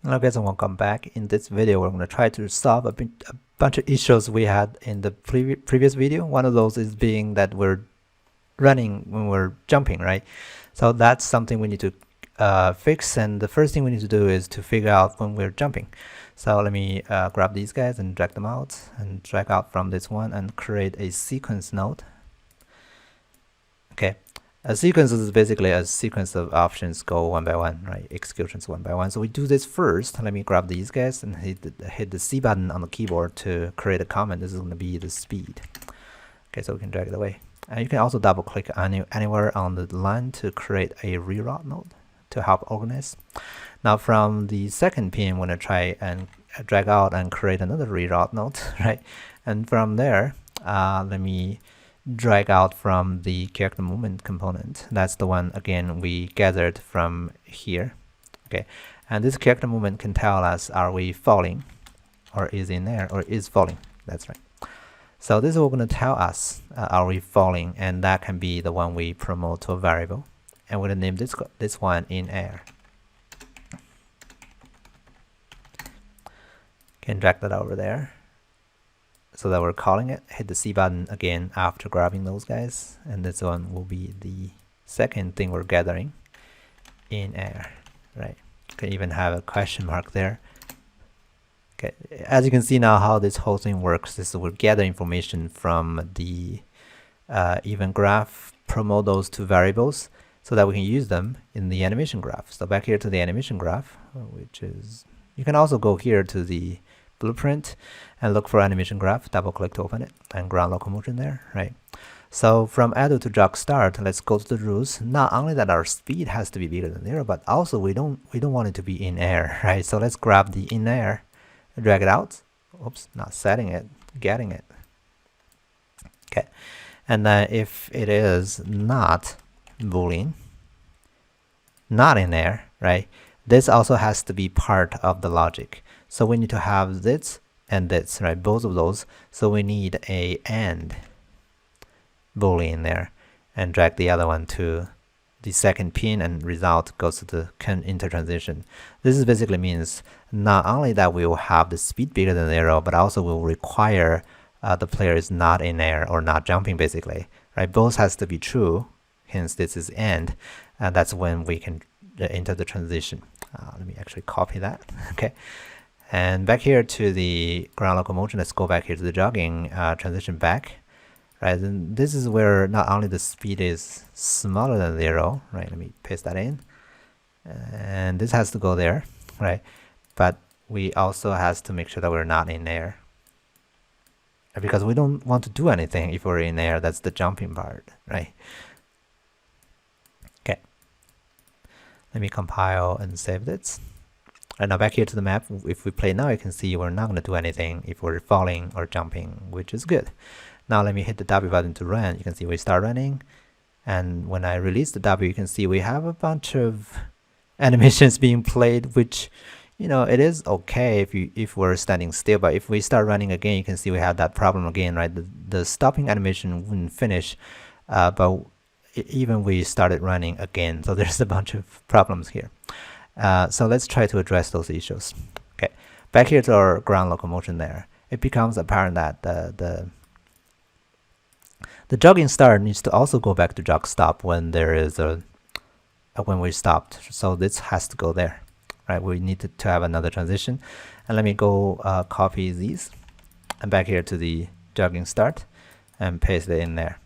Hello guys and welcome back. In this video we're going to try to solve a bunch of issues we had in the previous video. One of those is being that we're running when we're jumping, right? So that's something we need to fix, and the first thing we need to do is to figure out when we're jumping. So let me grab these guys and drag them out and drag out from this one and create a sequence node. Okay. A sequence is basically a sequence of options go one by one, right? Executions one by one. So we do this first. Let me grab these guys and hit the C button on the keyboard to create a comment. This is going to be the speed. Okay, so we can drag it away. And you can also double click anywhere on the line to create a reroute node to help organize. Now from the second pin, we're going to try and drag out and create another reroute node, right? And from there, let me drag out from the character movement component. That's the one again we gathered from here. Okay, and this character movement can tell us are we falling or is in air or is falling. That's right. So this is what going to tell us are we falling, and that can be the one we promote to a variable, and we're going to name this one in air. Can drag that over there so that we're calling it. Hit the C button again after grabbing those guys, and this one will be the second thing we're gathering in air, right? You can even have a question mark there. Okay, as you can see now how this whole thing works is we'll gather information from the event graph, promote those to variables so that we can use them in the animation graph. So back here to the animation graph, which is, you can also go here to the blueprint and look for animation graph, double click to open it, and ground locomotion there, right? So from idle to jog start, let's go to the rules. Not only that our speed has to be bigger than 0, but also we don't want it to be in air, right? So let's grab the in air, drag it out. Oops, not setting it, getting it. Okay, and then if it is not boolean, not in air, right? This also has to be part of the logic. So we need to have this and this, right? Both of those. So we need a AND boolean there, and drag the other one to the second pin, and result goes to the intertransition. This is basically means not only that we will have the speed bigger than 0, but also will require the player is not in air or not jumping, basically, right? Both has to be true. Hence, this is AND, and that's when we can enter the transition. Let me actually copy that. Okay. And back here to the ground locomotion, let's go back here to the jogging, transition back, right? And this is where not only the speed is smaller than 0, right? Let me paste that in. And this has to go there, right? But we also has to make sure that we're not in air, because we don't want to do anything if we're in air. That's the jumping part, right? Okay. Let me compile and save this. Right, now back here to the map, if we play now, you can see we're not going to do anything if we're falling or jumping, which is good. Now let me hit the W button to run. You can see we start running, and when I release the W, you can see we have a bunch of animations being played, which, you know, it is okay if we're standing still, but if we start running again, you can see we have that problem again, right? The stopping animation wouldn't finish, but even we started running again, so there's a bunch of problems here. So let's try to address those issues. Okay, back here to our ground locomotion there, it becomes apparent that the jogging start needs to also go back to jog stop when there is when we stopped. So this has to go there, right? We need to have another transition. And let me go copy these and back here to the jogging start and paste it in there.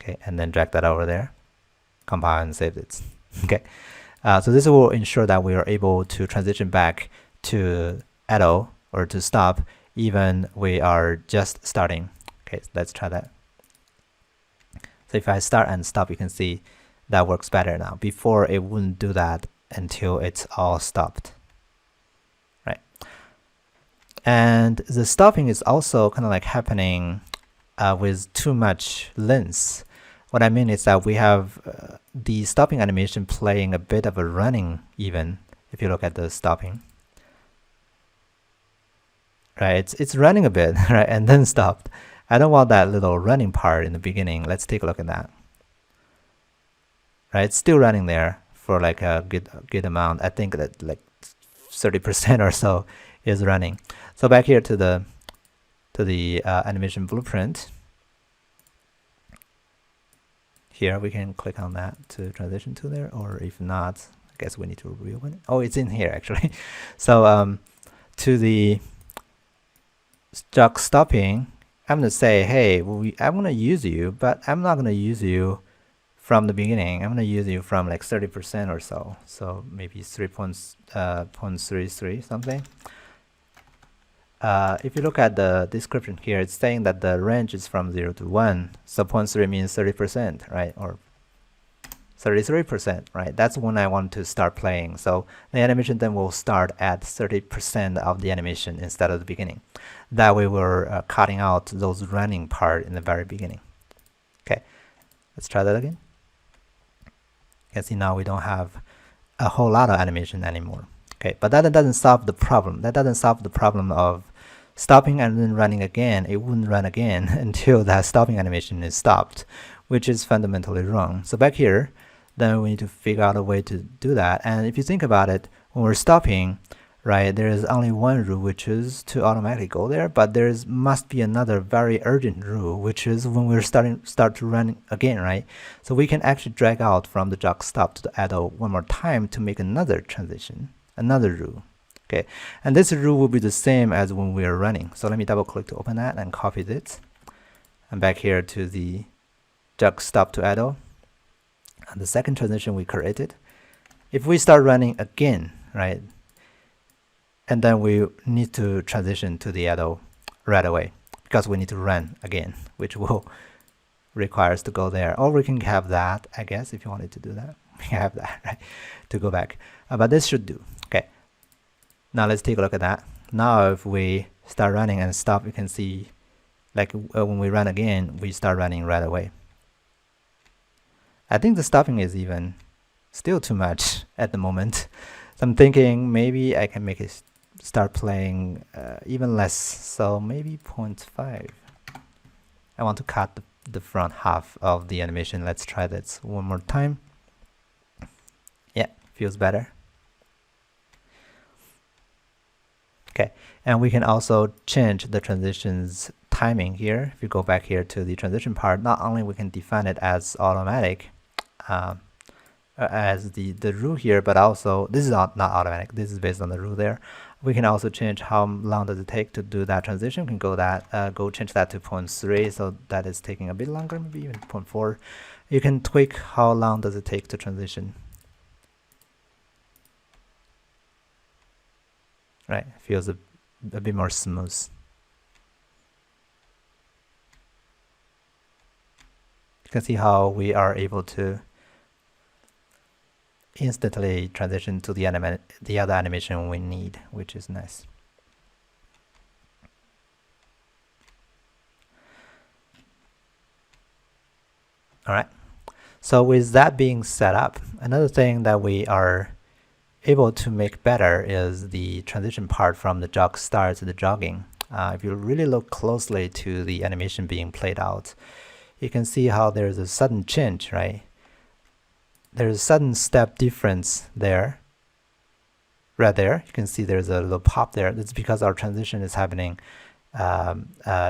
Okay, and then drag that over there, compile and save it. Okay, so this will ensure that we are able to transition back to idle or to stop even we are just starting. Okay, so let's try that. So if I start and stop, you can see that works better now. Before, it wouldn't do that until it's all stopped, right? And the stopping is also kind of like happening with too much length. What I mean is that we have the stopping animation playing a bit of a running even, if you look at the stopping. Right, it's running a bit, right, and then stopped. I don't want that little running part in the beginning. Let's take a look at that. Right, it's still running there for like a good amount. I think that like 30% or so is running. So back here to the animation blueprint. Here we can click on that to transition to there, or if not, I guess we need to reopen it. Oh, it's in here actually. So to the jog stopping, I'm gonna say, hey, I'm gonna use you, but I'm not gonna use you from the beginning. I'm gonna use you from like 30% or so. So maybe 3.33 something. If you look at the description here, it's saying that the range is from 0 to 1. So 0.3 means 30%, right? Or 33%, right? That's when I want to start playing. So the animation then will start at 30% of the animation instead of the beginning. That way we're cutting out those running part in the very beginning. Okay, let's try that again. You can see now we don't have a whole lot of animation anymore. Okay, but that doesn't solve the problem. That doesn't solve the problem of stopping and then running again. It wouldn't run again until that stopping animation is stopped, which is fundamentally wrong. So back here, then we need to figure out a way to do that. And if you think about it, when we're stopping, right, there is only one rule, which is to automatically go there, but there must be another very urgent rule, which is when we're start to run again, right? So we can actually drag out from the jog stop to the idle one more time to make another transition, another rule. Okay, and this rule will be the same as when we are running. So let me double click to open that and copy it. And back here to the jog stop to idle. And the second transition we created. If we start running again, right, and then we need to transition to the idle right away because we need to run again, which will require us to go there. Or we can have that, I guess, if you wanted to do that. We can have that, right, to go back. But this should do. Okay. Now let's take a look at that. Now if we start running and stop, you can see like when we run again, we start running right away. I think the stopping is even still too much at the moment. So I'm thinking maybe I can make it start playing even less. So maybe 0.5. I want to cut the front half of the animation. Let's try this one more time. Yeah, feels better. Okay, and we can also change the transitions timing here. If you go back here to the transition part, not only we can define it as automatic, as the rule here, but also this is not automatic. This is based on the rule there. We can also change how long does it take to do that transition. We can go change that to 0.3, so that is taking a bit longer, maybe even 0.4. You can tweak how long does it take to transition. Right, feels a bit more smooth. You can see how we are able to instantly transition to the other animation we need, which is nice. All right, so with that being set up, another thing that we are able to make better is the transition part from the jog start to the jogging. If you really look closely to the animation being played out, you can see how there's a sudden change, right? There's a sudden step difference there. Right there, you can see there's a little pop there. That's because our transition is happening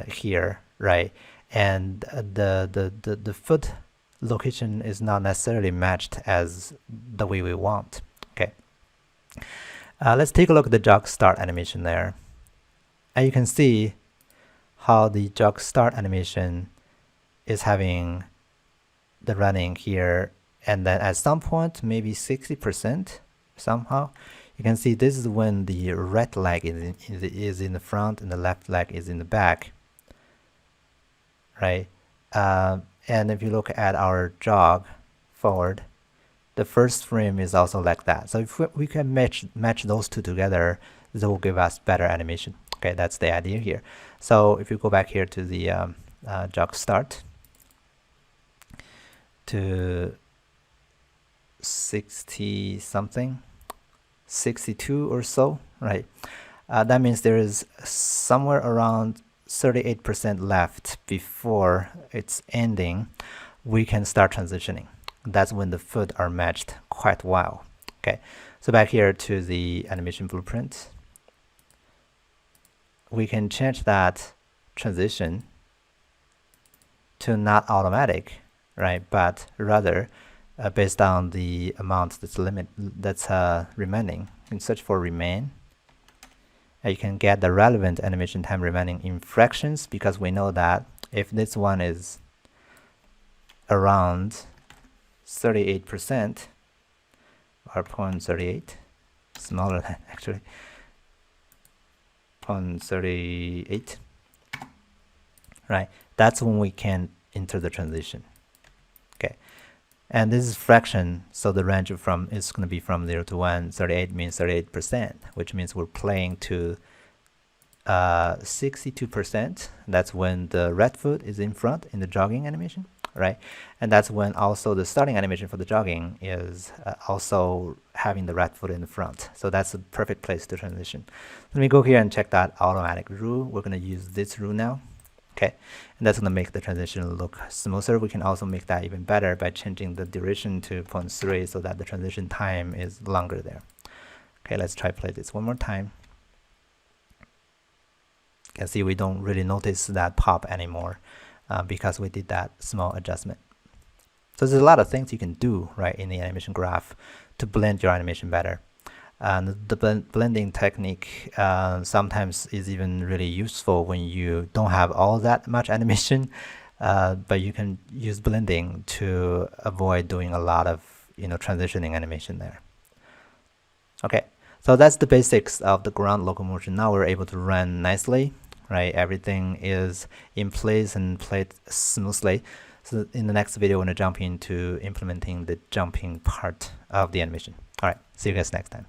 here, right? And the foot location is not necessarily matched as the way we want. Okay. Let's take a look at the jog start animation there. And you can see how the jog start animation is having the running here, and then at some point maybe 60% somehow. You can see this is when the right leg is in the front and the left leg is in the back, right? And if you look at our jog forward, the first frame is also like that. So if we can match those two together, this will give us better animation. Okay, that's the idea here. So if you go back here to the jog start to 60 something, 62 or so, right? That means there is somewhere around 38% left before it's ending. We can start transitioning. that's when the foot are matched quite well. Okay, so back here to the animation blueprint, we can change that transition to not automatic, right? But rather based on the amount that's remaining. You can search for remain. And you can get the relevant animation time remaining in fractions, because we know that if this one is around 38% or 0.38, smaller than actually 0.38, right? That's when we can enter the transition. Okay, and this is fraction, so the range from is going to be from 0 to 1. 38 means 38%, which means we're playing to 62%. That's when the red foot is in front in the jogging animation, right? And that's when also the starting animation for the jogging is also having the red foot in the front. So that's a perfect place to transition. Let me go here and check that automatic rule. We're going to use this rule now. Okay, and that's going to make the transition look smoother. We can also make that even better by changing the duration to 0.3 so that the transition time is longer there. Okay, let's try play this one more time. You can see we don't really notice that pop anymore because we did that small adjustment. So there's a lot of things you can do right in the animation graph to blend your animation better. And the blending technique sometimes is even really useful when you don't have all that much animation, but you can use blending to avoid doing a lot of transitioning animation there. Okay, so that's the basics of the ground locomotion. Now we're able to run nicely, right? Everything is in place and played smoothly. So in the next video, we're going to jump into implementing the jumping part of the animation. All right, see you guys next time.